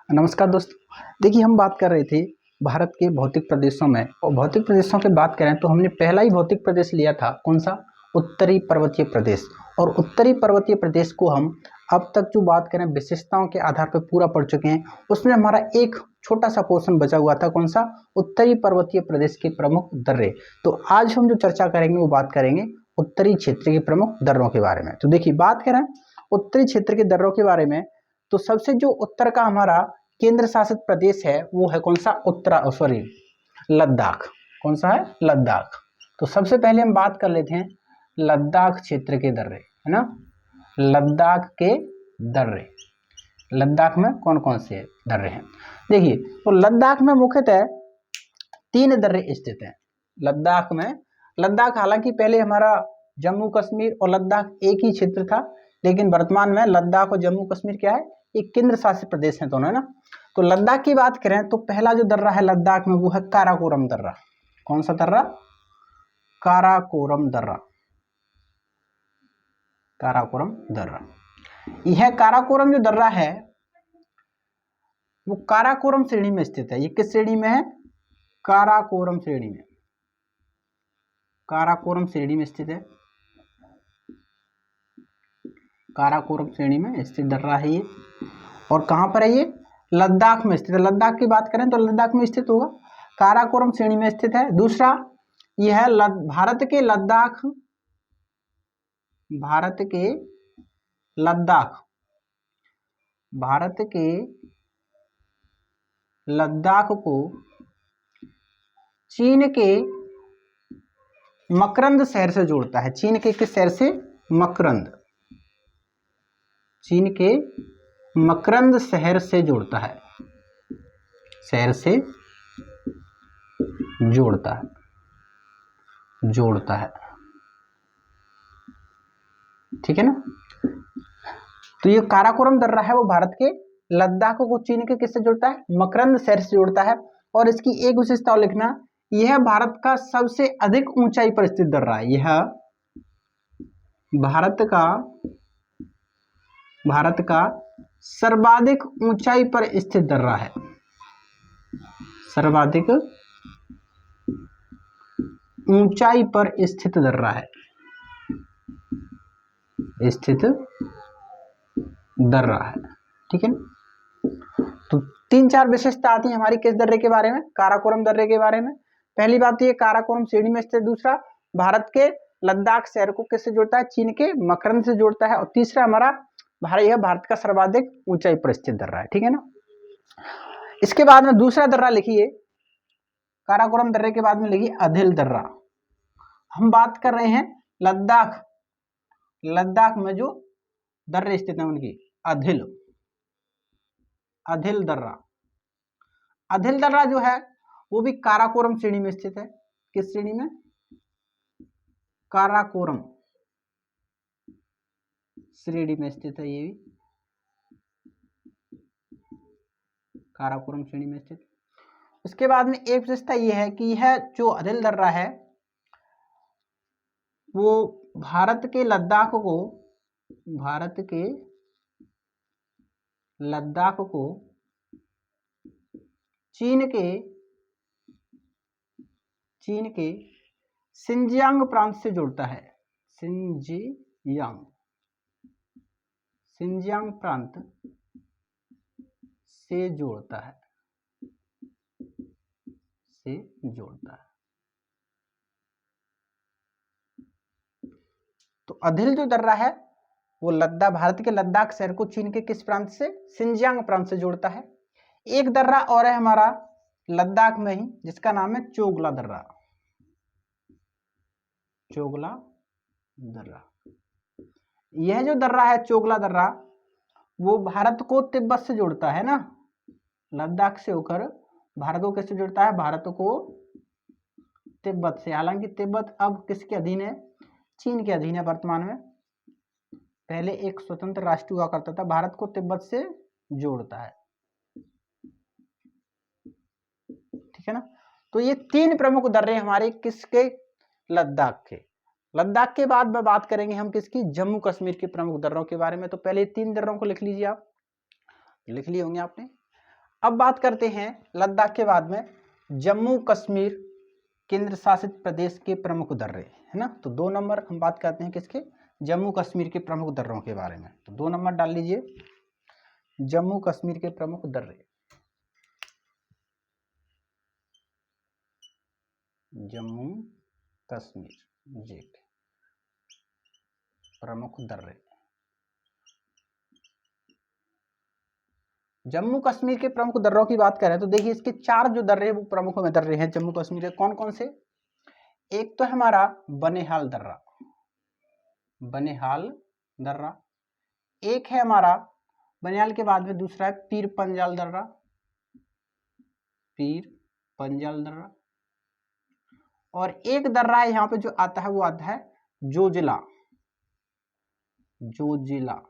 नमस्कार दोस्तों। देखिए, हम बात कर रहे थे भारत के भौतिक प्रदेशों में, और भौतिक प्रदेशों की बात करें तो हमने पहला ही भौतिक प्रदेश लिया था, कौन सा? उत्तरी पर्वतीय प्रदेश। और उत्तरी पर्वतीय प्रदेश को हम अब तक जो बात करें विशेषताओं के आधार पर पूरा पढ़ चुके हैं। उसमें हमारा एक छोटा सा पोर्शन बचा हुआ था, कौन सा? उत्तरी पर्वतीय प्रदेश के प्रमुख दर्रे। तो आज हम जो चर्चा करेंगे वो बात करेंगे उत्तरी क्षेत्र के प्रमुख दर्रों के बारे में। तो देखिए, बात करें उत्तरी क्षेत्र के दर्रों के बारे में, तो सबसे जो उत्तर का हमारा केंद्र शासित प्रदेश है वो है कौन सा? लद्दाख। कौन सा है? लद्दाख। तो सबसे पहले हम बात कर लेते हैं लद्दाख क्षेत्र के दर्रे, है ना। लद्दाख के दर्रे, लद्दाख में कौन कौन से दर्रे हैं? देखिए, तो लद्दाख में मुख्यतः 3 दर्रे स्थित हैं। लद्दाख में, लद्दाख हालांकि पहले हमारा जम्मू कश्मीर और लद्दाख एक ही क्षेत्र था, लेकिन वर्तमान में लद्दाख और जम्मू कश्मीर क्या है? एक केंद्र शासित प्रदेश है दोनों, है ना। तो लद्दाख की बात करें तो पहला जो दर्रा है लद्दाख में वो है काराकोरम दर्रा। कौन सा दर्रा? काराकोरम दर्रा। काराकोरम दर्रा, यह काराकोरम जो दर्रा है वो काराकोरम श्रेणी में स्थित है। ये किस श्रेणी में है? काराकोरम श्रेणी में। काराकोरम श्रेणी में स्थित है। काराकोरम श्रेणी में स्थित दर्रा है ये। और कहां पर है ये? लद्दाख में स्थित है। लद्दाख की बात करें तो लद्दाख में स्थित होगा, काराकोरम श्रेणी में स्थित है। दूसरा, यह है भारत के लद्दाख, भारत के लद्दाख, भारत के लद्दाख को चीन के मकरंद शहर से जोड़ता है। चीन के किस शहर से? मकरंद। चीन के मकरंद शहर से जोड़ता है, शहर से जोड़ता है, जोड़ता है, ठीक है ना। तो ये काराकोरम दर्रा है वो भारत के लद्दाख को चीन के किससे जोड़ता है? मकरंद शहर से जोड़ता है। और इसकी एक विशेषता और लिखना, यह भारत का सबसे अधिक ऊंचाई पर स्थित दर्रा है। यह भारत का सर्वाधिक ऊंचाई पर स्थित दर्रा है। सर्वाधिक ऊंचाई पर स्थित दर्रा है, स्थित दर्रा है, ठीक है। तो 3-4 विशेषता आती है हमारी किस दर्रे के बारे में? काराकोरम दर्रे के बारे में। पहली बात तो ये काराकोरम श्रेणी में स्थित। दूसरा, भारत के लद्दाख शहर को किससे जोड़ता है? चीन के मकरंद से जोड़ता है। और तीसरा हमारा यह भारत का सर्वाधिक ऊंचाई पर स्थित दर्रा है, ठीक है ना। इसके बाद में दूसरा दर्रा लिखिए, काराकोरम दर्रे के बाद में लिखिए अधिल दर्रा। हम बात कर रहे हैं लद्दाख, लद्दाख में जो दर्रे स्थित हैं उनकी। अधिल, अधिल दर्रा, अधिल दर्रा जो है वो भी काराकोरम श्रेणी में स्थित है। किस श्रेणी में? काराकोरम श्रेणी में स्थित है। ये भी काराकोरम श्रेणी में स्थित। उसके बाद में एक विशेषता ये है कि यह जो अधिल दर्रा है वो भारत के लद्दाख को, भारत के लद्दाख को चीन के सिंजियांग प्रांत से जोड़ता है। सिंजियांग प्रांत से जोड़ता है, से जोड़ता है। तो अधिल जो दर्रा है वो लद्दाख, भारत के लद्दाख शहर को चीन के किस प्रांत से? सिंजियांग प्रांत से जोड़ता है। एक दर्रा और है हमारा लद्दाख में ही, जिसका नाम है चोगला दर्रा। चोगला दर्रा, यह जो दर्रा है चोगला दर्रा वो भारत को तिब्बत से जोड़ता है ना। लद्दाख से होकर भारत को किससे जोड़ता है? भारत को तिब्बत से। हालांकि तिब्बत अब किसके अधीन है? चीन के अधीन है वर्तमान में। पहले एक स्वतंत्र राष्ट्र हुआ करता था। भारत को तिब्बत से जोड़ता है, ठीक है ना। तो ये 3 प्रमुख दर्रे हमारे किसके? लद्दाख के। लद्दाख के बाद में बात करेंगे हम किसकी? जम्मू कश्मीर के प्रमुख दर्रों के बारे में। तो पहले 3 दर्रों को लिख लीजिए, आप लिख लिए होंगे आपने। अब बात करते हैं लद्दाख के बाद में जम्मू कश्मीर केंद्र शासित प्रदेश के प्रमुख दर्रे, है ना। तो 2 नंबर हम बात करते हैं किसके, जम्मू कश्मीर के प्रमुख दर्रों के बारे में। तो 2 नंबर डाल लीजिए, जम्मू कश्मीर के प्रमुख दर्रे। जम्मू कश्मीर जी प्रमुख दर्रे। जम्मू कश्मीर के प्रमुख दर्रों की बात करें तो देखिए इसके 4 जो दर्रे वो प्रमुख में दर्रे हैं जम्मू कश्मीर के। कौन कौन से, एक तो है हमारा बनिहाल दर्रा, बनिहाल दर्रा। एक है हमारा बनिहाल के बाद में दूसरा है पीर पंजाल दर्रा, पीर पंजाल दर्रा। और एक दर्रा है यहाँ पे जो आता है वो आता है जोजिला, जोजिला,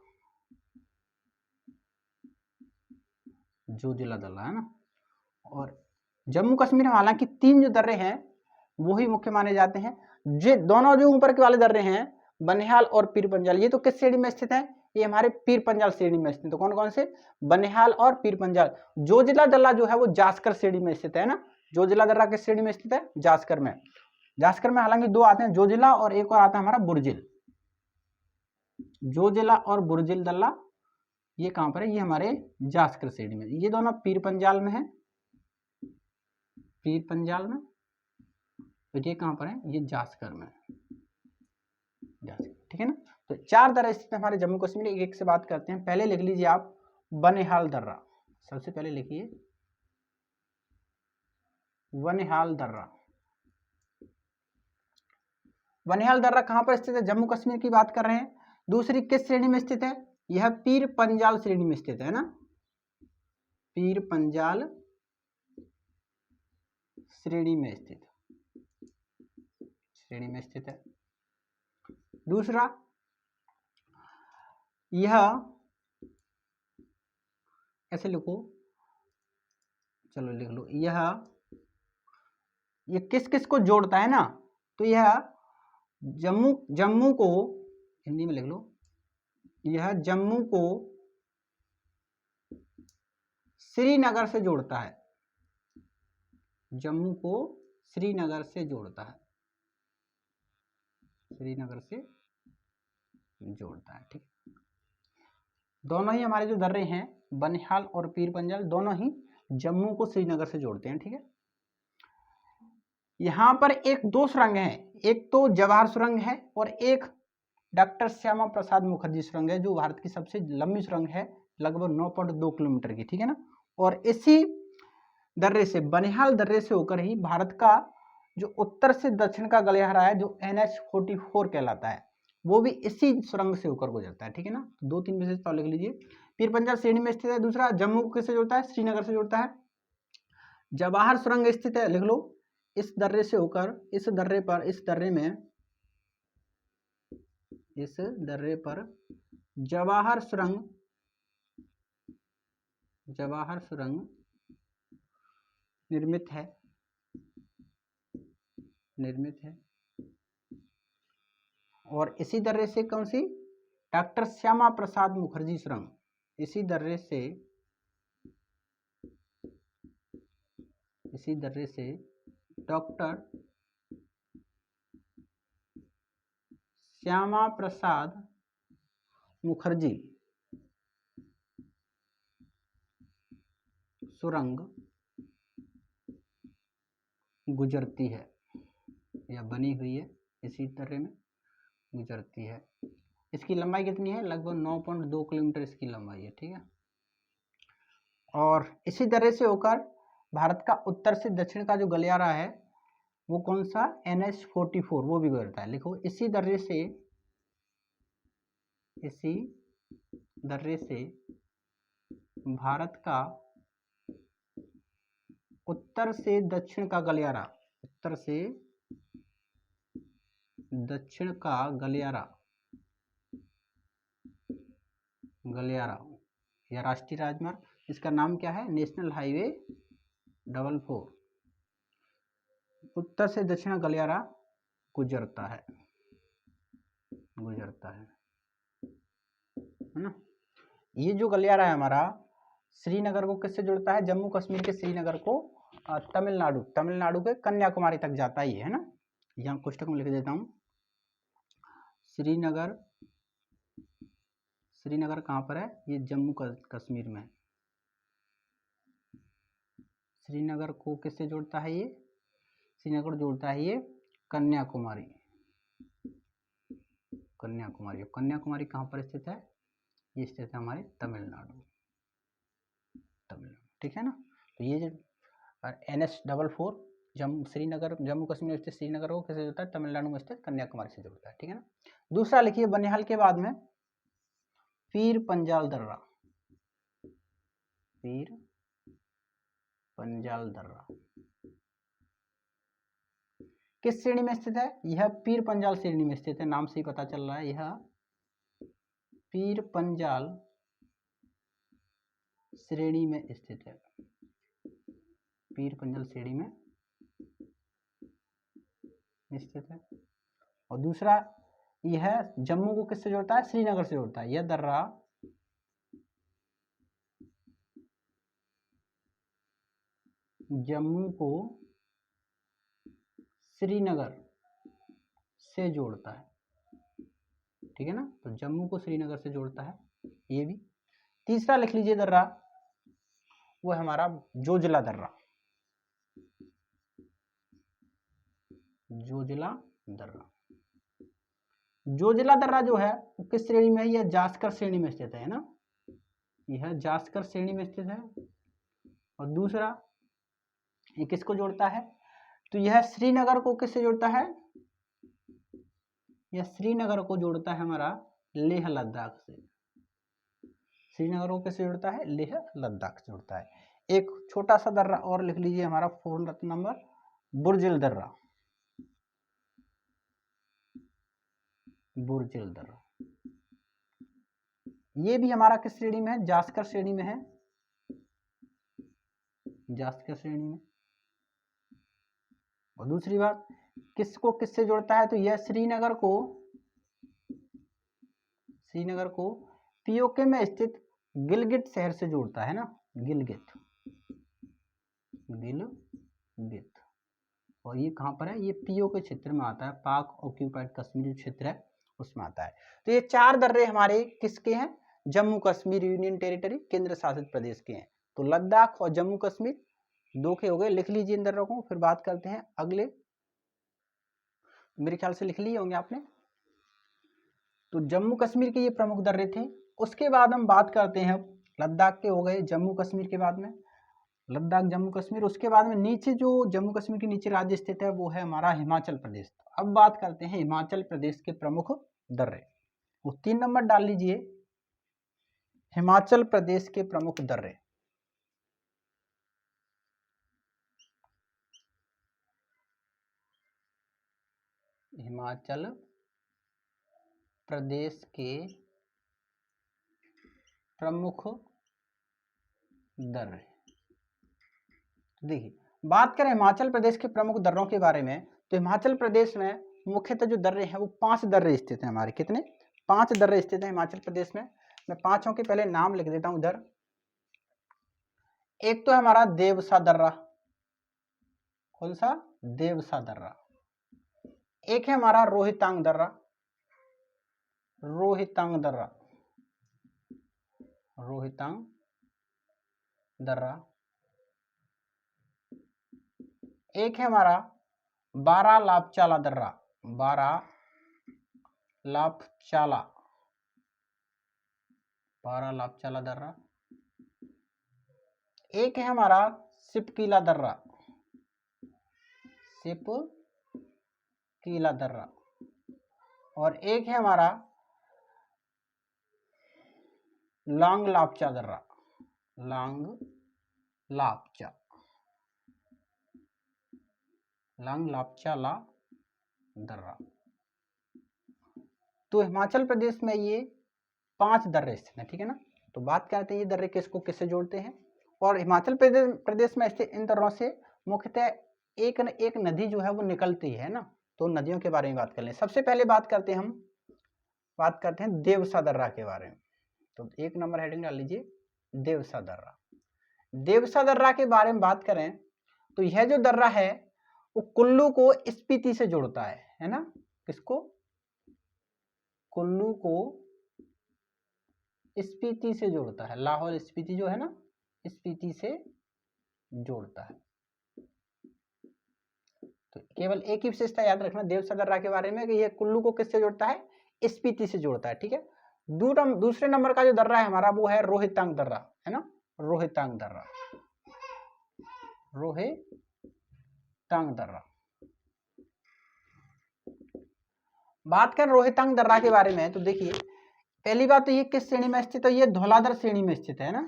जोजिला दर्रा, है ना। और जम्मू कश्मीर में हालांकि 3 जो दर्रे हैं वो ही मुख्य माने जाते हैं। जे दोनों जो ऊपर के वाले दर्रे हैं बनिहाल और पीर पंजाल, ये तो किस श्रेणी में स्थित है, ये हमारे पीर पंजाल श्रेणी में स्थित है। तो कौन कौन से, बनिहाल और पीर पंजाल। जोजिला दर्रा जो है वो जास्कर श्रेणी में स्थित है ना। जोजिला दर्रा किस श्रेणी में स्थित है, जास्कर में। जास्कर में हालांकि 2 आते हैं, जोजिला और एक और आता है हमारा बुर्जिल। जोजिला और बुर्जिल दर्रा ये कहां पर है, ये हमारे जास्कर श्रेणी में। ये दोनों पीर पंजाल में है, पीर पंजाल में। तो ये कहां पर है, ये जास्कर में, जास्कर, ठीक है ना। तो 4 दर्रे स्थित है हमारे जम्मू कश्मीर। एक एक से बात करते हैं। पहले लिख लीजिए आप बनिहाल दर्रा, सबसे पहले लिखिए बनिहाल दर्रा। बनिहाल दर्रा कहां पर स्थित है, जम्मू कश्मीर की बात कर रहे हैं। दूसरी किस श्रेणी में स्थित है, यह पीर पंजाल श्रेणी में स्थित है ना, पीर पंजाल श्रेणी में स्थित, श्रेणी में स्थित है। दूसरा यह ऐसे लिखो, चलो लिख लो, ये किस किस को जोड़ता है ना, तो यह जम्मू को, हिंदी में लिख लो, यह जम्मू को श्रीनगर से जोड़ता है, जम्मू को श्रीनगर से जोड़ता है, श्रीनगर से जोड़ता है, ठीक। दोनों ही हमारे जो दर्रे हैं बनिहाल और पीर पंजाल दोनों ही जम्मू को श्रीनगर से जोड़ते हैं, ठीक है। यहां पर एक 2 सुरंग है, एक तो जवाहर सुरंग है और एक डॉक्टर श्यामा प्रसाद मुखर्जी सुरंग है, जो भारत की सबसे लंबी सुरंग है, लगभग 9.2 किलोमीटर की, ठीक है ना। और इसी दर्रे से, बनिहाल दर्रे से होकर ही भारत का जो उत्तर से दक्षिण का गलियारा है जो NH-44 कहलाता है, वो भी इसी सुरंग से होकर गुजरता है, ठीक है ना। 2-3 विशेषता लिख लीजिए। पीर पंजाल श्रेणी में स्थित है। दूसरा जम्मू को किससे जोड़ता है, श्रीनगर से जोड़ता है। जवाहर सुरंग स्थित है, लिख लो, इस दर्रे से होकर इस दर्रे पर, इस दर्रे में, इस दर्रे पर जवाहर सुरंग, जवाहर सुरंग निर्मित है, निर्मित है। और इसी दर्रे से कौन सी, डॉक्टर श्यामा प्रसाद मुखर्जी सुरंग, इसी दर्रे से, इसी दर्रे से डॉक्टर श्यामा प्रसाद मुखर्जी सुरंग गुजरती है, या बनी हुई है, इसी दर्रे में गुजरती है। इसकी लंबाई कितनी है, लगभग 9.2 किलोमीटर इसकी लंबाई है, ठीक है। और इसी दर्रे से होकर भारत का उत्तर से दक्षिण का जो गलियारा है वो कौन सा, NH-44, वो भी गुजरता है। लिखो, इसी दर्रे से, इसी दर्रे से भारत का उत्तर से दक्षिण का गलियारा, उत्तर से दक्षिण का गलियारा, गलियारा या राष्ट्रीय राजमार्ग, इसका नाम क्या है, नेशनल हाईवे 44, उत्तर से दक्षिण गलियारा गुजरता है, गुजरता है ना। ये जो गलियारा है हमारा श्रीनगर को किससे जोड़ता है? जम्मू कश्मीर के श्रीनगर को तमिलनाडु के कन्याकुमारी तक जाता है ये, है ना। यहाँ कोष्टक में लिख देता हूँ, श्रीनगर कहाँ पर है? ये जम्मू कश्मीर में। श्रीनगर को किससे जोड़ता है ये? श्रीनगर को जोड़ता है ये कन्याकुमारी। कन्याकुमारी कहाँ पर स्थित है? ये स्थित है हमारे तमिलनाडु, ठीक है ना। तो ये जो NH44 जम्मू कश्मीर में स्थित श्रीनगर को किससे जोड़ता है? तमिलनाडु में स्थित कन्याकुमारी से जोड़ता है, ठीक है ना। दूसरा लिखिए, बनिहाल के बाद में पीर पंजाल दर्रा किस श्रेणी में स्थित है? यह पीर पंजाल श्रेणी में स्थित है, नाम से ही पता चल रहा है, यह पीर पंजाल श्रेणी में स्थित है। पीर पंजाल श्रेणी में स्थित है। और दूसरा यह जम्मू को किससे जोड़ता है? श्रीनगर से जोड़ता है। यह दर्रा जम्मू को श्रीनगर से जोड़ता है, ठीक है ना। तो जम्मू को श्रीनगर से जोड़ता है ये भी। तीसरा लिख लीजिए दर्रा, वो है हमारा जोजिला दर्रा। जोजिला दर्रा जो है वो किस श्रेणी में है? यह जास्कर श्रेणी में स्थित है ना। यह जास्कर श्रेणी में स्थित है। और दूसरा ये किसको जोड़ता है? तो यह श्रीनगर को किससे जोड़ता है? यह श्रीनगर को जोड़ता है हमारा लेह लद्दाख से। श्रीनगर को किससे जोड़ता है? लेह लद्दाख से जोड़ता है। एक छोटा सा दर्रा और लिख लीजिए, हमारा 4 नंबर बुर्जिल दर्रा। ये भी हमारा किस श्रेणी में है? जास्कर श्रेणी में है। और दूसरी बात, किसको किससे जोड़ता है? तो यह श्रीनगर को पीओके में स्थित गिलगित शहर से जोड़ता है ना। गिलगित। और ये कहाँ पर है? ये पीओके क्षेत्र में आता है, पाक ऑक्यूपाइड कश्मीर क्षेत्र है उसमें आता है। तो ये 4 दर्रे हमारे किसके हैं? जम्मू कश्मीर यूनियन टेरिटरी केंद्र शासित प्रदेश के हैं। तो लद्दाख और जम्मू कश्मीर 2 के हो गए, लिख लीजिए इन दर्रों को। फिर बात करते हैं अगले, मेरे ख्याल से लिख लिए होंगे आपने। तो जम्मू कश्मीर के ये प्रमुख दर्रे थे। उसके बाद हम बात करते हैं, लद्दाख के हो गए, जम्मू कश्मीर के बाद में लद्दाख जम्मू कश्मीर। उसके बाद में नीचे जो जम्मू कश्मीर के नीचे राज्य स्थित है वो है हमारा हिमाचल प्रदेश। अब बात करते हैं हिमाचल प्रदेश के प्रमुख दर्रे। वो 3 नंबर डाल लीजिए, हिमाचल प्रदेश के प्रमुख दर्रे। हिमाचल प्रदेश के प्रमुख दर्रे। देखिए, बात करें हिमाचल प्रदेश के प्रमुख दर्रों के बारे में, तो हिमाचल प्रदेश में मुख्यतः जो दर्रे हैं वो 5 दर्रे स्थित हैं हमारे। कितने? 5 दर्रे स्थित हैं हिमाचल प्रदेश में। मैं 5 के पहले नाम लिख देता हूं इधर। एक तो है हमारा देवसा दर्रा। कौन सा? देवसा दर्रा। एक है हमारा रोहितांग दर्रा। एक है हमारा बारालापचाला दर्रा। बारालापचाला दर्रा। एक है हमारा सिपकीला दर्रा। और एक है हमारा लांगलापचा दर्रा। लांगलापचाला दर्रा। तो हिमाचल प्रदेश में ये 5 दर्रे स्थित हैं, ठीक है ना। तो बात करते हैं ये दर्रे किसको किससे जोड़ते हैं। और हिमाचल प्रदेश में स्थित इन दर्रों से मुख्यतः एक न एक नदी जो है वो निकलती है ना। तो नदियों के बारे में बात कर लें। सबसे पहले बात करते हैं देवसा दर्रा के बारे में। तो 1 नंबर हेडिंग डाल लीजिए, देवसा दर्रा। देवसा दर्रा के बारे में बात करें तो यह जो दर्रा है वो कुल्लू को स्पीति से जोड़ता है ना। किसको? कुल्लू को स्पीति से जोड़ता है। लाहौल स्पीति जो है ना, स्पीति से जोड़ता है। तो केवल एक ही विशेषता याद रखना देवसा दर्रा के बारे में कि यह कुल्लू को किससे जोड़ता है? स्पीति से जोड़ता है। ठीक है। दूसरे नंबर का जो दर्रा है हमारा वो है रोहितांग दर्रा, है ना। रोहितांग दर्रा, रोहितांग दर्रा। बात करें रोहितांग दर्रा के बारे में तो देखिए पहली बात तो ये किस श्रेणी में स्थित है? ये धौलाधर श्रेणी में स्थित है ना।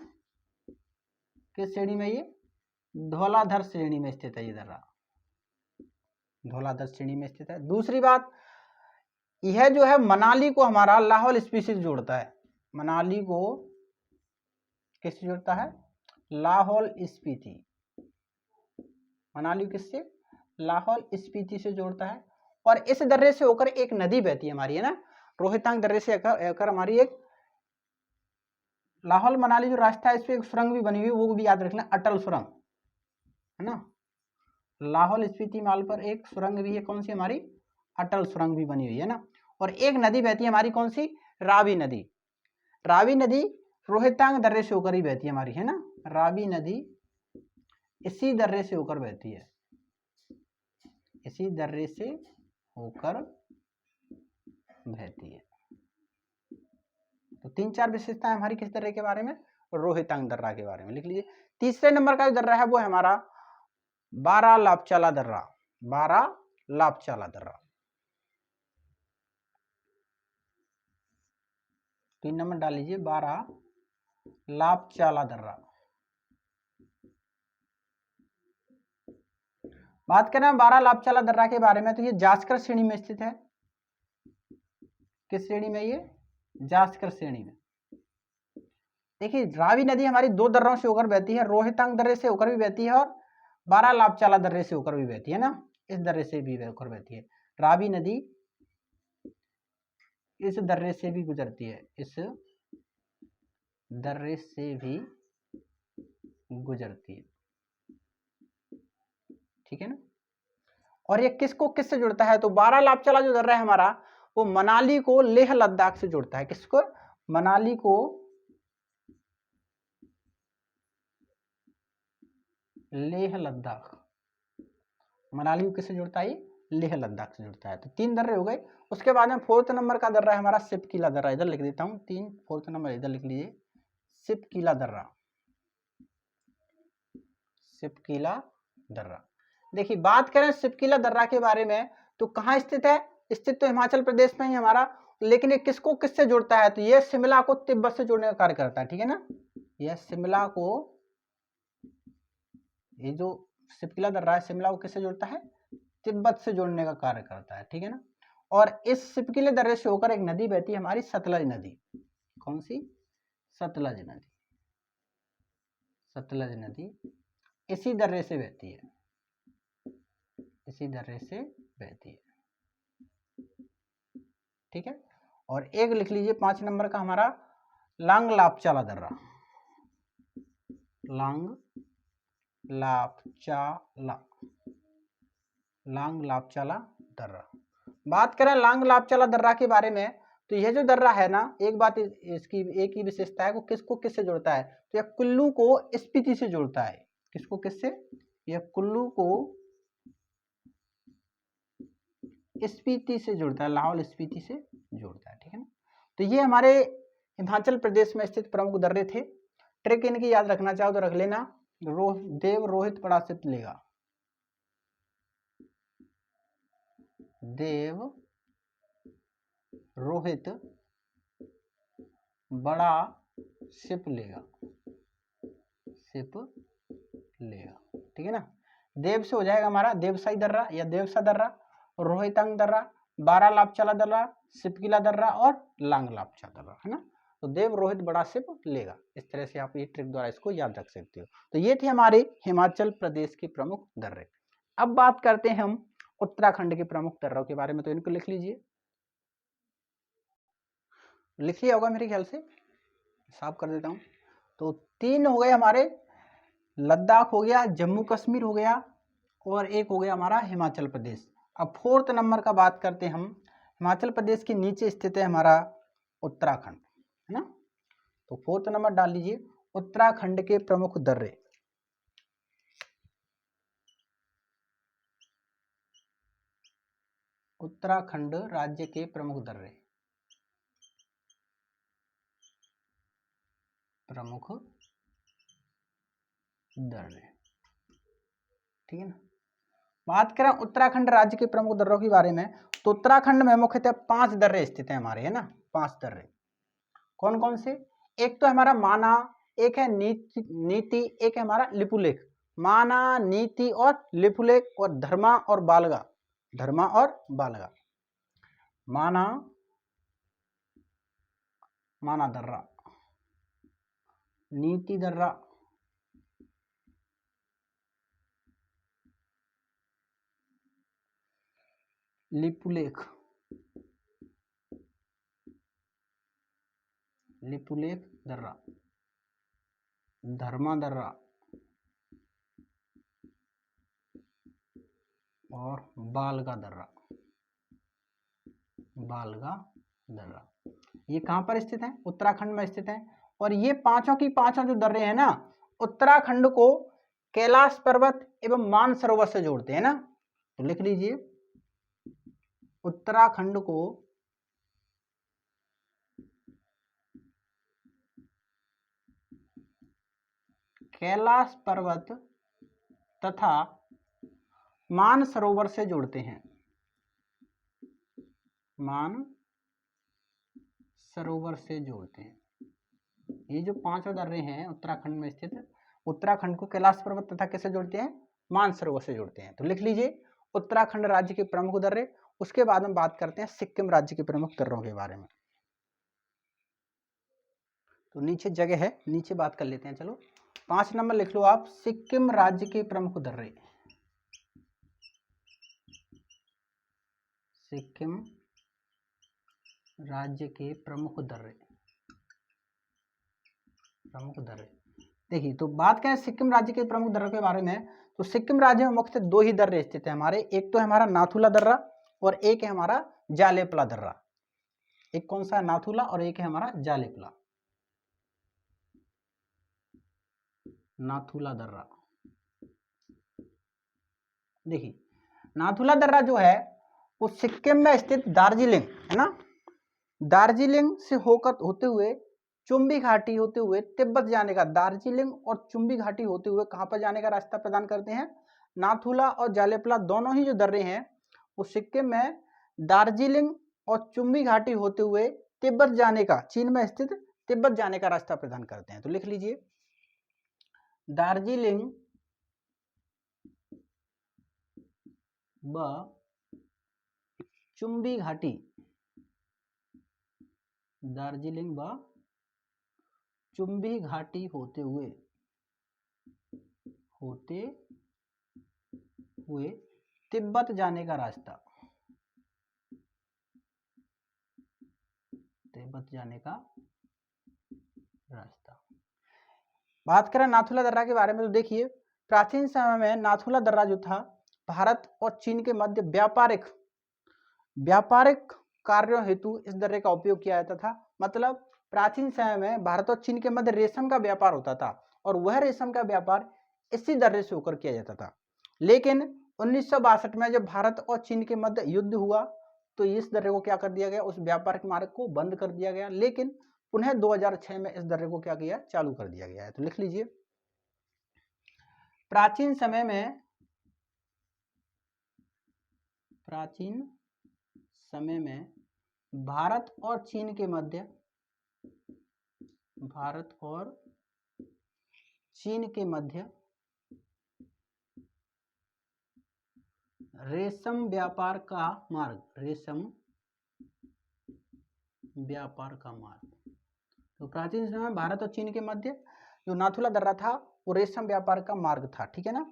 किस श्रेणी में? ये धौलाधर श्रेणी में स्थित है। ये दर्रा धौलाधर श्रेणी में स्थित है। दूसरी बात यह जो है मनाली को हमारा लाहौल स्पीति से जोड़ता है। मनाली को किससे जोड़ता है? लाहौल स्पीति। मनाली किससे? लाहौल स्पीति से जोड़ता है। और इस दर्रे से होकर एक नदी बहती है हमारी, है ना। रोहितांग दर्रे से होकर हमारी एक लाहौल मनाली जो रास्ता है इस पे एक सुरंग भी बनी हुई, वो भी याद रखना, अटल सुरंग, है ना। लाहौल स्पीति मार्ग पर एक सुरंग भी है, कौन सी? हमारी अटल सुरंग भी बनी हुई है ना। और एक नदी बहती है हमारी, कौन सी? रावी नदी। रावी नदी रोहितांग दर्रे से होकर ही बहती है हमारी, है ना। रावी नदी इसी दर्रे से होकर बहती है, इसी दर्रे से होकर बहती है। तो 3-4 विशेषताएं हमारी किस दर्रे के बारे में? रोहितांग दर्रा के बारे में लिख लीजिए। तीसरे नंबर का जो दर्रा है वो है हमारा बारा लापचाला दर्रा। बारा लापचाला दर्रा 3 नंबर डाल लीजिए, बारा लापचाला दर्रा। बात करें बारा लापचाला दर्रा के बारे में तो ये जास्कर श्रेणी में स्थित है। किस श्रेणी में? ये जास्कर श्रेणी में। देखिए रावी नदी हमारी 2 दर्रों से होकर बहती है, रोहितांग दर्रे से होकर भी बहती है और बारा लापचाला दर्रे से होकर भी बहती है ना। इस दर्रे से भी होकर बहती है। रावी नदी इस दर्रे से भी गुजरती है, इस दर्रे से भी गुजरती है। ठीक है ना। और ये किसको किससे जुड़ता है? तो बारा लापचाला जो दर्रा है हमारा वो मनाली को लेह लद्दाख से जोड़ता है। किसको? मनाली को लेह लद्दाख। मनाली को किससे जोड़ता है? लेह लद्दाख से जुड़ता है। तो 3 दर्रे हो गए। उसके बाद में 4th नंबर का दर्रा है हमारा सिपकीला दर्रा। इधर लिख देता हूं 3, 4th नंबर इधर लिख लीजिए, सिपकीला दर्रा। सिपकीला दर्रा। देखिए बात करें सिपकीला दर्रा के बारे में तो कहाँ स्थित है? स्थित तो हिमाचल प्रदेश में ही हमारा, लेकिन ये किसको किससे जोड़ता है? तो ये शिमला को तिब्बत से जोड़ने का कार्य करता है। ठीक है ना। यह शिमला को, ये जो सिपकीला दर्रा है शिमला को किससे जोड़ता है? तिब्बत से जोड़ने का कार्य करता है। ठीक है ना। और इस सिपकीले दर्रे से होकर एक नदी बहती है हमारी सतलज नदी। कौन सी? सतलज नदी। सतलज नदी इसी दर्रे से बहती है, इसी दर्रे से बहती है। ठीक है। और एक लिख लीजिए 5 नंबर का हमारा लांग लापचाला दर्रा। लांग लापचाला, लांग लापचाला दर्रा। बात करें लांग लापचाला दर्रा के बारे में तो यह जो दर्रा है ना, एक बात इसकी एक ही विशेषता है, वो किसको किससे जोड़ता है? तो यह कुल्लू को स्पीति से जोड़ता है। किसको किससे? यह कुल्लू को स्पीति से जोड़ता है, लाहौल स्पीति से जोड़ता है। ठीक है ना। तो ये हमारे हिमाचल प्रदेश में स्थित प्रमुख दर्रे थे। ट्रिक इनकी याद रखना चाहो तो रख लेना, देव रोहित बड़ा सिप लेगा, देव रोहित बड़ा सिप लेगा, सिप लेगा। ठीक है ना। देव से हो जाएगा हमारा देवसाई दर्रा या देवसा दर्रा, रोहितांग दर्रा, बारा लापचाला दर्रा, सिपकीला दर्रा और लांग लापचाला दर्रा, है ना। तो देव रोहित बड़ा सिप लेगा। इस तरह से आप ये ट्रिक द्वारा इसको याद रख सकते हो। तो ये थे हमारे हिमाचल प्रदेश के प्रमुख दर्रे। अब बात करते हैं हम उत्तराखंड के प्रमुख दर्रों के बारे में। तो इनको लिख लीजिए, लिख लिया होगा मेरे ख्याल से, साफ कर देता हूं। तो 3 हो गए हमारे लद्दाख हो गया, जम्मू कश्मीर हो गया, और एक हो गया हमारा हिमाचल प्रदेश। अब फोर्थ नंबर का बात करते हैं हम। हिमाचल प्रदेश के नीचे स्थित है हमारा उत्तराखंड, है ना। तो फोर्थ नंबर डाल लीजिए, उत्तराखंड के प्रमुख दर्रे। उत्तराखंड राज्य के प्रमुख दर्रे, प्रमुख दर्रे, ठीक है ना। बात करें उत्तराखंड राज्य के प्रमुख दर्रों के बारे में, तो उत्तराखंड में मुख्यतः 5 दर्रे स्थित हैं हमारे, है ना। 5 दर्रे कौन कौन से? एक तो हमारा माना, एक है नीति, एक है हमारा लिपुलेख। माना, नीति और लिपुलेख, और धर्मा और बालगा। धर्मा और बालगा। माना, माना दर्रा, नीति दर्रा, लिपुलेख, लिपुलेख दर्रा, धर्मा दर्रा और बालगा दर्रा। बालगा दर्रा ये कहां पर स्थित है? उत्तराखंड में स्थित है। और ये पांचों की पांचों जो दर्रे हैं ना, उत्तराखंड को कैलाश पर्वत एवं मानसरोवर से जोड़ते हैं ना। तो लिख लीजिए, उत्तराखंड को कैलाश पर्वत तथा मानसरोवर से जोड़ते हैं। मानसरोवर से जोड़ते हैं। ये जो पांचों दर्रे हैं उत्तराखंड में स्थित, उत्तराखंड को कैलाश पर्वत तथा कैसे जोड़ते हैं? मानसरोवर से जोड़ते हैं। तो लिख लीजिए, उत्तराखंड राज्य के प्रमुख दर्रे। उसके बाद हम बात करते हैं सिक्किम राज्य के प्रमुख दर्रों के बारे में। तो नीचे जगह है, नीचे बात कर लेते हैं। चलो 5 नंबर लिख लो आप, सिक्किम राज्य के प्रमुख दर्रे। सिक्किम राज्य के प्रमुख दर्रे, प्रमुख दर्रे। देखिए, तो बात करें सिक्किम राज्य के प्रमुख दर्रों के बारे में, तो सिक्किम राज्य में मुख्य 2 ही दर्रे स्थित है हमारे। एक तो है हमारा नाथुला दर्रा और एक है हमारा जालेपला दर्रा। एक कौन सा? नाथुला, और एक है हमारा जालेपला। नाथुला दर्रा। देखिए, नाथुला दर्रा जो है वो सिक्किम में स्थित दार्जिलिंग, है ना, दार्जिलिंग से होकर होते हुए चुंबी घाटी होते हुए तिब्बत जाने का, दार्जिलिंग और चुंबी घाटी होते हुए कहां पर जाने का रास्ता प्रदान करते हैं? नाथुला और जालेपला दोनों ही जो दर्रे हैं वो सिक्किम में दार्जिलिंग और चुंबी घाटी होते हुए तिब्बत जाने का, चीन में स्थित तिब्बत जाने का रास्ता प्रदान करते हैं। तो लिख लीजिए, दार्जिलिंग व चुंबी घाटी, दार्जिलिंग व चुंबी घाटी होते हुए तिब्बत जाने का रास्ता, तिब्बत जाने का रास्ता। बात करें नाथुला दर्रा के बारे में, तो देखिए, प्राचीन समय में नाथुला दर्रा जो था भारत और चीन के मध्य व्यापारिक कार्यों हेतु इस दर्रे का उपयोग किया जाता था। मतलब प्राचीन समय में भारत और चीन के मध्य रेशम का व्यापार होता था और वह रेशम का व्यापार इसी दर्रे से होकर किया जाता था। लेकिन 1962 में जब भारत और चीन के मध्य युद्ध हुआ तो इस दर्रे को क्या कर दिया गया? उस व्यापारिक मार्ग को बंद कर दिया गया। लेकिन पुनः 2006 में इस दर्रे को क्या किया? चालू कर दिया गया है। तो लिख लीजिए, प्राचीन समय में भारत और चीन के मध्य रेशम व्यापार का मार्ग, तो प्राचीन समय में भारत और चीन के मध्य जो नाथुला दर्रा था वो रेशम व्यापार का मार्ग था, ठीक है ना।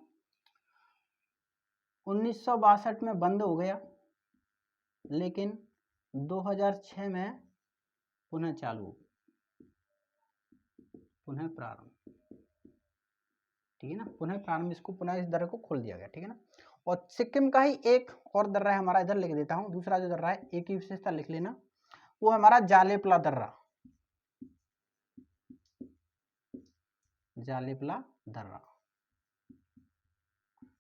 1962 में बंद हो गया, लेकिन 2006 में पुनः चालू, पुनः प्रारंभ, ठीक है ना, पुनः प्रारंभ, इसको पुनः इस दर्रे को खोल दिया गया, ठीक है ना। और सिक्किम का ही एक और दर्रा है हमारा, इधर लिख देता हूँ, दूसरा जो दर्रा है, एक ही विशेषता लिख लेना, वो हमारा जालेपला दर्रा, जालेपला दर्रा।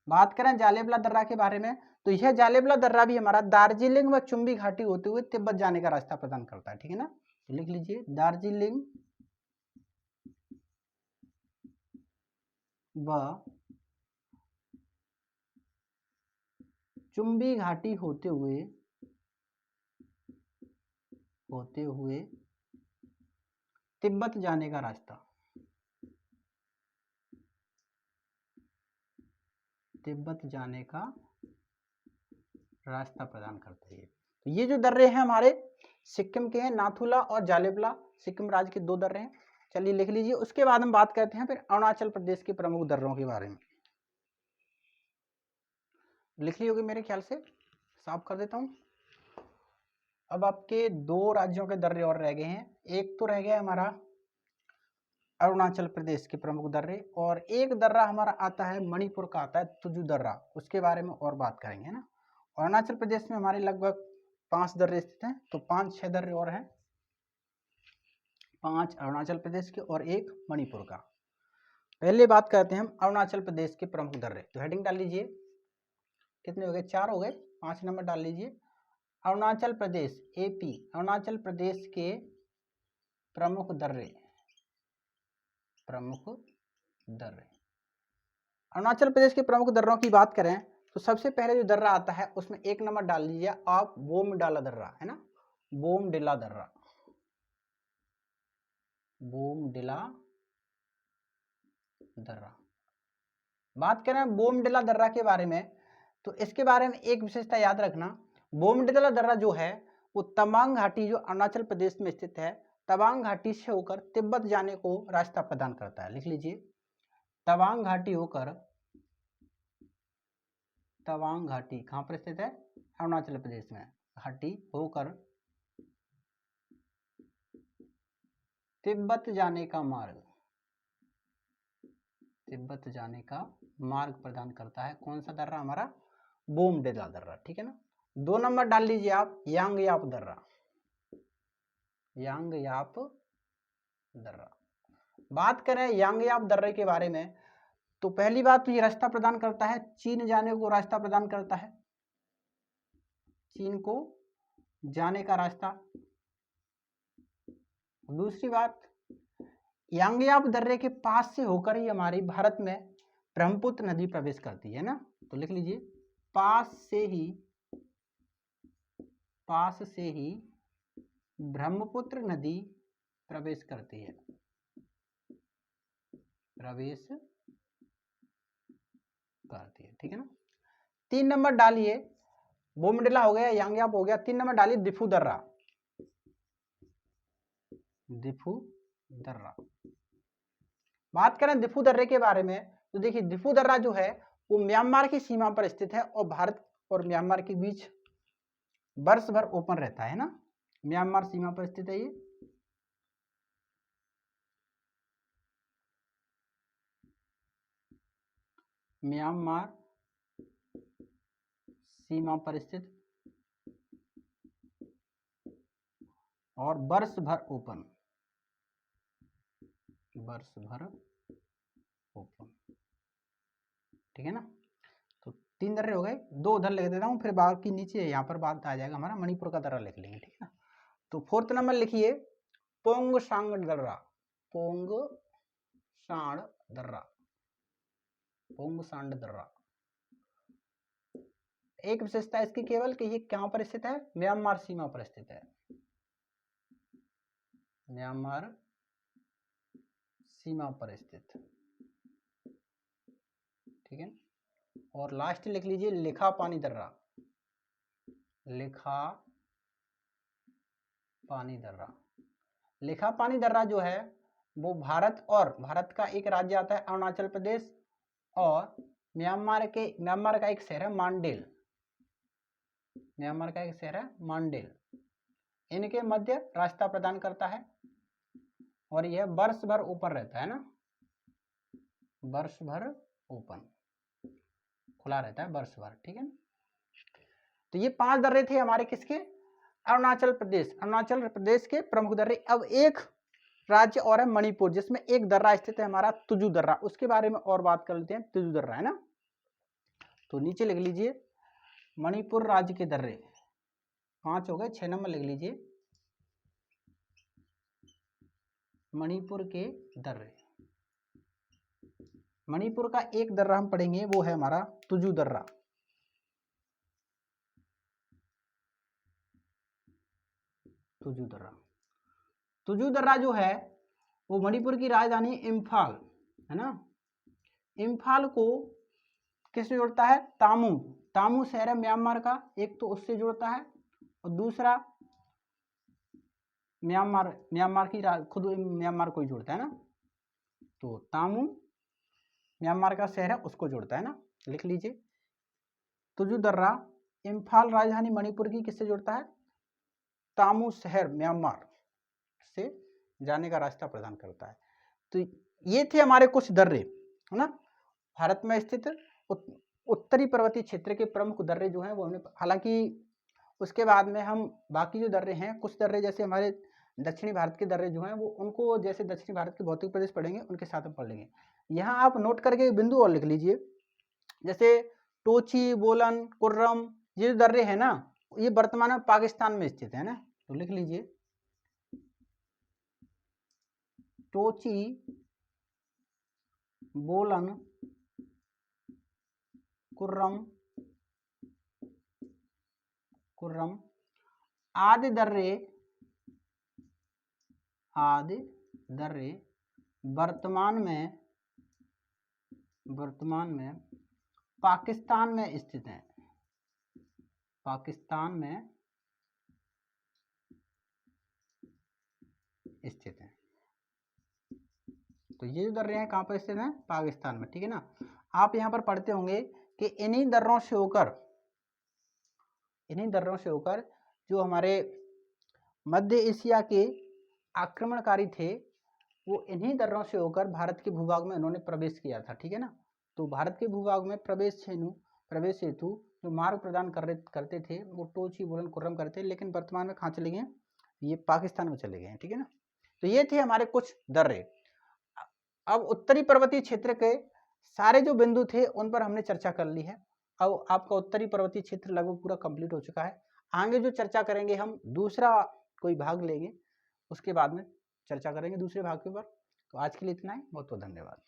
बात करें जालेपला दर्रा के बारे में, तो यह जालेपला दर्रा भी हमारा दार्जिलिंग व चुंबी घाटी होते हुए तिब्बत जाने का रास्ता प्रदान करता है, ठीक है ना। तो लिख लीजिए दार्जिलिंग व चुंबी घाटी होते हुए तिब्बत जाने का रास्ता, तिब्बत जाने का रास्ता प्रदान करता है। तो ये जो दर्रे हैं हमारे सिक्किम के हैं, नाथुला और जालेपला, सिक्किम राज्य के दो दर्रे हैं। चलिए लिख लीजिए। उसके बाद हम बात करते हैं फिर अरुणाचल प्रदेश के प्रमुख दर्रों के बारे में। लिख ली होगी मेरे ख्याल से, साफ कर देता हूं। अब आपके दो राज्यों के दर्रे और रह गए हैं। एक तो रह गया हमारा अरुणाचल प्रदेश के प्रमुख दर्रे, और एक दर्रा हमारा आता है मणिपुर का, आता है तुजु दर्रा, उसके बारे में और बात करेंगे ना। अरुणाचल प्रदेश में हमारे लगभग 5 दर्रे स्थित हैं, तो 5-6 दर्रे और हैं, 5 अरुणाचल प्रदेश के और 1 मणिपुर का। पहले बात करते हैं हम अरुणाचल प्रदेश के प्रमुख दर्रे। तो हेडिंग डाल लीजिए, कितने हो गए, 4 हो गए, 5 नंबर डाल लीजिए। अरुणाचल प्रदेश एपी, अरुणाचल प्रदेश के प्रमुख दर्रे, प्रमुख दर्रे। अरुणाचल प्रदेश के प्रमुख दर्रों की बात करें तो सबसे पहले जो दर्रा आता है उसमें 1 नंबर डाल लीजिए आप, बोमडिला दर्रा, है ना, बोमडिला दर्रा, बोमडिला दर्रा। बात करें बोमडिला दर्रा के बारे में, तो इसके बारे में एक विशेषता याद रखना, बोमडिला दर्रा जो है वो तवांग घाटी जो अरुणाचल प्रदेश में स्थित है, तवांग घाटी से होकर तिब्बत जाने को रास्ता प्रदान करता है। लिख लीजिए तवांग घाटी होकर, तवांग घाटी कहां पर स्थित है, अरुणाचल प्रदेश में, घाटी होकर तिब्बत जाने का मार्ग, तिब्बत जाने का मार्ग प्रदान करता है। कौन सा दर्रा हमारा, बोमडिला दर्रा, ठीक है ना। 2 नंबर डाल लीजिए आप, यांगयाप दर्रा, यांगयाप दर्रा। बात करें यांगयाप दर्रे के बारे में, तो पहली बात तो ये रास्ता प्रदान करता है, चीन जाने को रास्ता प्रदान करता है, चीन को जाने का रास्ता। दूसरी बात, यांगयाप दर्रे के पास से होकर ही हमारी भारत में ब्रह्मपुत्र नदी प्रवेश करती है ना। तो लिख लीजिए पास से ही ब्रह्मपुत्र नदी प्रवेश करती है, प्रवेश करती है, ठीक है ना। 3 नंबर डालिए, बोमडिला हो गया, यांगयाप हो गया, 3 नंबर डालिए दिफू दर्रा, दिफू दर्रा। बात करें दिफू दर्रे के बारे में, तो देखिए दिफू दर्रा जो है वो म्यांमार की सीमा पर स्थित है और भारत और म्यांमार के बीच वर्ष भर ओपन रहता है ना, म्यांमार सीमा पर स्थित है ये। म्यांमार सीमा पर स्थित और वर्ष भर ओपन, वर्ष भर ओपन, ठीक है ना। तो 3 दर्रे हो गए, 2 उधर लिख देता हूं, फिर बाकी नीचे यहाँ पर बात आ जाएगा हमारा, मणिपुर का दर्रा लिख लेंगे, ठीक है ना। तो 4th नंबर लिखिए पोंगसांग दर्रा, पोंगसांग दर्रा, पोंगसांग दर्रा। एक विशेषता इसकी केवल कि ये कहां पर स्थित है, म्यांमार सीमा पर स्थित है, म्यांमार सीमा पर स्थित, ठीक है। और लास्ट लिख लीजिए लिखा पानी दर्रा, लिखा पानी दर्रा। लिखा पानी दर्रा जो है वो भारत का एक राज्य आता है अरुणाचल प्रदेश, और म्यांमार का एक शहर है मांडेल, म्यांमार का एक शहर है मांडेल, इनके मध्य रास्ता प्रदान करता है और यह वर्ष भर ऊपर रहता है ना, वर्ष भर ओपन, खुला रहता है वर्ष भर, ठीक है ना। तो ये 5 दर्रे थे हमारे किसके, अरुणाचल प्रदेश, अरुणाचल प्रदेश के प्रमुख दर्रे। अब एक राज्य और है मणिपुर, जिसमें एक दर्रा स्थित है हमारा तुजु दर्रा, उसके बारे में और बात कर लेते हैं। तुजु दर्रा है ना, तो नीचे लिख लीजिए मणिपुर राज्य के दर्रे 5 हो गए। 6 नंबर लिख लीजिए मणिपुर के दर्रे। मणिपुर का एक दर्रा हम पढ़ेंगे, वो है हमारा तुजु दर्रा। तुजु दर्रा, तुजु दर्रा जो है वो मणिपुर की राजधानी इम्फाल है ना, इम्फाल को किससे जोड़ता है, तामू, तामू शहर है म्यांमार का, एक तो उससे जोड़ता है और दूसरा म्यांमार, म्यांमार की खुद म्यांमार को ही जोड़ता है ना, तो तामू म्यांमार का शहर है उसको जोड़ता है ना, लिख लीजिए। तुजु दर्रा इम्फाल राजधानी मणिपुर की किससे जोड़ता है, तामू शहर म्यांमार से जाने का रास्ता प्रदान करता है। तो ये थे हमारे कुछ दर्रे है ना, भारत में स्थित उत्तरी पर्वतीय क्षेत्र के प्रमुख दर्रे जो हैं वो हमने, हालांकि उसके बाद में हम बाकी जो दर्रे हैं, कुछ दर्रे जैसे हमारे दक्षिणी भारत के दर्रे जो हैं वो उनको जैसे दक्षिणी भारत के भौतिक प्रदेश पढ़ेंगे उनके साथ हम पढ़ लेंगे। यहाँ आप नोट करके बिंदु और लिख लीजिए, जैसे टोची, बोलन, कुर्रम, ये जो दर्रे हैं ना ये वर्तमान में पाकिस्तान में स्थित है ना, तो लिख लीजिए टोची, बोलन, कुर्रम, कुर्रम आदि दर्रे, आदि दर्रे वर्तमान में पाकिस्तान में स्थित हैं, पाकिस्तान में स्थित हैं। तो ये जो दर्रे हैं कहाँ पर स्थित हैं, पाकिस्तान में, ठीक है ना। आप यहाँ पर पढ़ते होंगे कि इन्हीं दर्रों से होकर जो हमारे मध्य एशिया के आक्रमणकारी थे वो इन्हीं दर्रों से होकर भारत के भूभाग में उन्होंने प्रवेश किया था, ठीक है ना। तो भारत के भूभाग में प्रवेश हेतु जो मार्ग प्रदान करते थे वो टोची, बोलन, कुर्रम करते, लेकिन वर्तमान में कहाँ चले गए, ये पाकिस्तान में चले गए हैं, ठीक है ना। तो ये थे हमारे कुछ दर्रे। अब उत्तरी पर्वतीय क्षेत्र के सारे जो बिंदु थे उन पर हमने चर्चा कर ली है। अब आपका उत्तरी पर्वतीय क्षेत्र लगभग पूरा कंप्लीट हो चुका है। आगे जो चर्चा करेंगे हम दूसरा कोई भाग लेंगे, उसके बाद में चर्चा करेंगे दूसरे भाग के ऊपर। तो आज के लिए इतना ही, बहुत बहुत धन्यवाद।